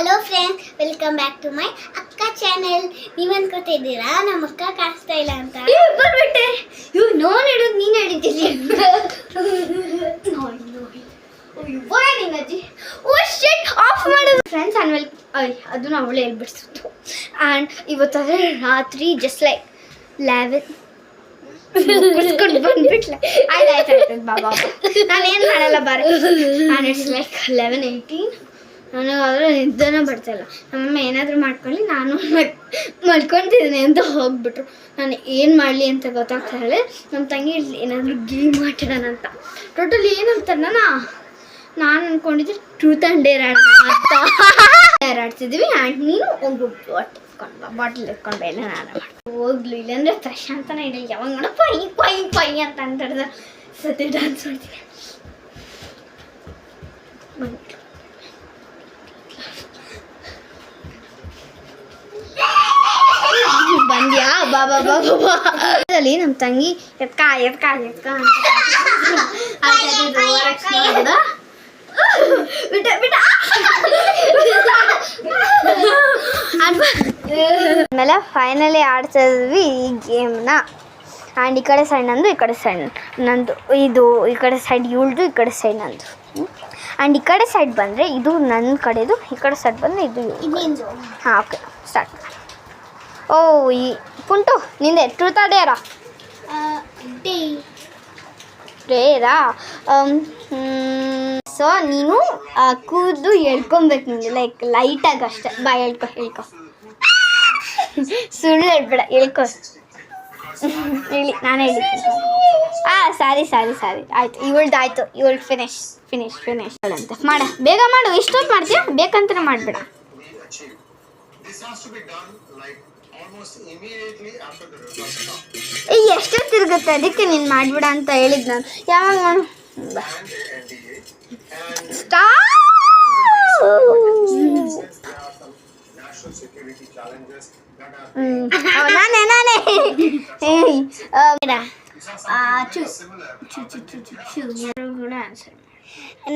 Hello friends, welcome back to my ಅಕ್ಕ channel. ನೀವು ಅನ್ಕೋತಿದ್ದೀರಾ ನಮ್ಮ ಅಕ್ಕ ಕಾಣಿಸ್ತಾ ಇಲ್ಲ ಅಂತ? ಬರ್ಬಿಟ್ಟೆ ನೋನ್ ಹಿಡಿದು ನೀನು ಹಿಡಿದಿಲ್ಲ. ಆಫ್ ಮಾಡೋದು ಫ್ರೆಂಡ್ಸ್. ಅದನ್ನ ಅವಳು ಹೇಳ್ಬಿಡ್ಸಿತ್ತು. ಆ್ಯಂಡ್ ಇವತ್ತಾದ್ರೆ ರಾತ್ರಿ ಜಸ್ಟ್ ಲೈಕ್ 11 ಬಂದ್ಬಿಟ್ಲ. ಆಯ್ತು ಬಾಬಾ, ನಾನೇನು ಮಾಡಲ್ಲ ಬಾರಿ. And it's like 11:18. ನನಗಾದ್ರೆ ನಿದ್ದೆನೇ ಬರ್ತಾಯಿಲ್ಲ. ನಮ್ಮಮ್ಮ ಏನಾದರೂ ಮಾಡ್ಕೊಳ್ಳಿ, ನಾನು ಮಲ್ಕೊತಿದ್ದೀನಿ ಅಂತ ಹೋಗ್ಬಿಟ್ರು. ನಾನು ಏನು ಮಾಡಲಿ ಅಂತ ಗೊತ್ತಾಗ್ತಾಯಿಲ್ಲ. ನಮ್ಮ ತಂಗಿ ಏನಾದರೂ ಗೇಮ್ ಆಟಾಡೋಣ ಅಂತ. ಟೋಟಲಿ ಏನಂತಾರ, ನಾನು ಅಂದ್ಕೊಂಡಿದ್ದೆ ಟ್ರೂತ್ ಆ್ಯಂಡ್ ಡೇರ್ ಅಂತ ಆಡ್ತಿದ್ವಿ. ಆ್ಯಂಡ್ ನೀನು ಒಂದು ಬಾಟಲ್ ಎತ್ಕೊಂಡು ಬೇಡ ನಾನು ಹೋಗ್ಲು, ಇಲ್ಲಾಂದರೆ ಪ್ರಶಾಂತನೇ ಇಲ್ಲ. ಯಾವಾಗ ನೋಡ ಪೈ ಅಂತ ಅಂತಾಡ್ದ ಸತಿ ಡ್ಯಾನ್ಸ್ ಮಾಡ್ತೀನಿ. ಬಂದ್ಯಾ ಬಾಬಾ ಅಲ್ಲಿ ನಮ್ಮ ತಂಗಿ ಎತ್ಕ ಅಂತ ಆಮೇಲೆ ಫೈನಲಿ ಆಡ್ತಾ ಇದ್ವಿ ಈ ಗೇಮ್ನ. ಆ್ಯಂಡ್ ಈ ಕಡೆ ಸೈಡ್ ನಂದು, ಈ ಕಡೆ ಸೈಡ್ ನಂದು. ಇದು ಈ ಕಡೆ ಸೈಡ್ ಇವಳ್ದು, ಈ ಕಡೆ ಸೈಡ್ ನಂದು. ಆ್ಯಂಡ್ ಈ ಕಡೆ ಸೈಡ್ ಬಂದರೆ ಇದು ನನ್ನ ಕಡೆದು, ಈ ಕಡೆ ಸೈಡ್ ಬಂದರೆ ಇದು. ಹಾಂ, ಓಕೆ, ಸ್ಟಾರ್ಟ್. ಓ ಈ ಪುಂಟು ನಿಂದೆ truth or Dera? Dera. So ನೀನು ಕೂದಲು ಎಳ್ಕೊಬೇಕು ನಿಂಗೆ, ಲೈಕ್ ಲೈಟಾಗಿ ಅಷ್ಟೇ. ಬಾ ಹೇಳ್ಕೊ ಸುಳ್ಳು ಹೇಳ್ಬೇಡ, ಹೇಳ್ಕೊ. ಹೇಳಿ, ನಾನು ಹೇಳ್ತೀನಿ. ಸಾರಿ ಆಯಿತು. ಇವಳ್ದು ಇವಳು ಫಿನಿಶ್ ಅಂತ ಮಾಡ. ಬೇಗ ಮಾಡು. ಎಷ್ಟೊತ್ತು ಮಾಡ್ತೀಯ? ಬೇಕಂತಲೇ ಮಾಡಬೇಡ. ಎಷ್ಟೊತ್ತು ತಿರುಗುತ್ತೆ, ಅದಕ್ಕೆ ನೀನು ಮಾಡಿಬಿಡ ಅಂತ ಹೇಳಿದ್ ನಾನು. ಯಾವಾಗ ಮಾಡು? ನಾನೇ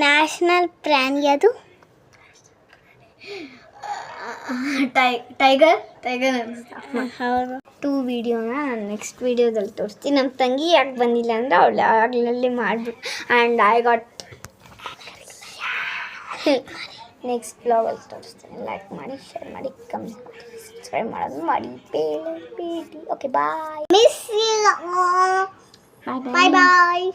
ನ್ಯಾಷನಲ್ ಪ್ರಾಣಿ ಅದು ಟೈಗರ್. ಹೌದು. 2 ವಿಡಿಯೋನ ನಾನು ನೆಕ್ಸ್ಟ್ ವಿಡಿಯೋದಲ್ಲಿ ತೋರಿಸ್ತೀನಿ. ನಮ್ಮ ತಂಗಿ ಯಾಕೆ ಬಂದಿಲ್ಲ ಅಂದರೆ ಅವಳು ಆಗಲಲ್ಲಿ ಮಾಡಿಬಿಟ್ಟು. ಆ್ಯಂಡ್ ಐ ಗಾಟ್ ನೆಕ್ಸ್ಟ್ ಬ್ಲಾಗಲ್ಲಿ ತೋರಿಸ್ತೀನಿ. ಲೈಕ್ ಮಾಡಿ, ಶೇರ್ ಮಾಡಿ, ಕಮೆಂಟ್ ಮಾಡಿ, ಸಬ್ಸ್ಕ್ರೈಬ್ ಮಾಡೋದು ಮಾಡಿ ಬೇಡಿ. Okay, bye. Miss you. Bye.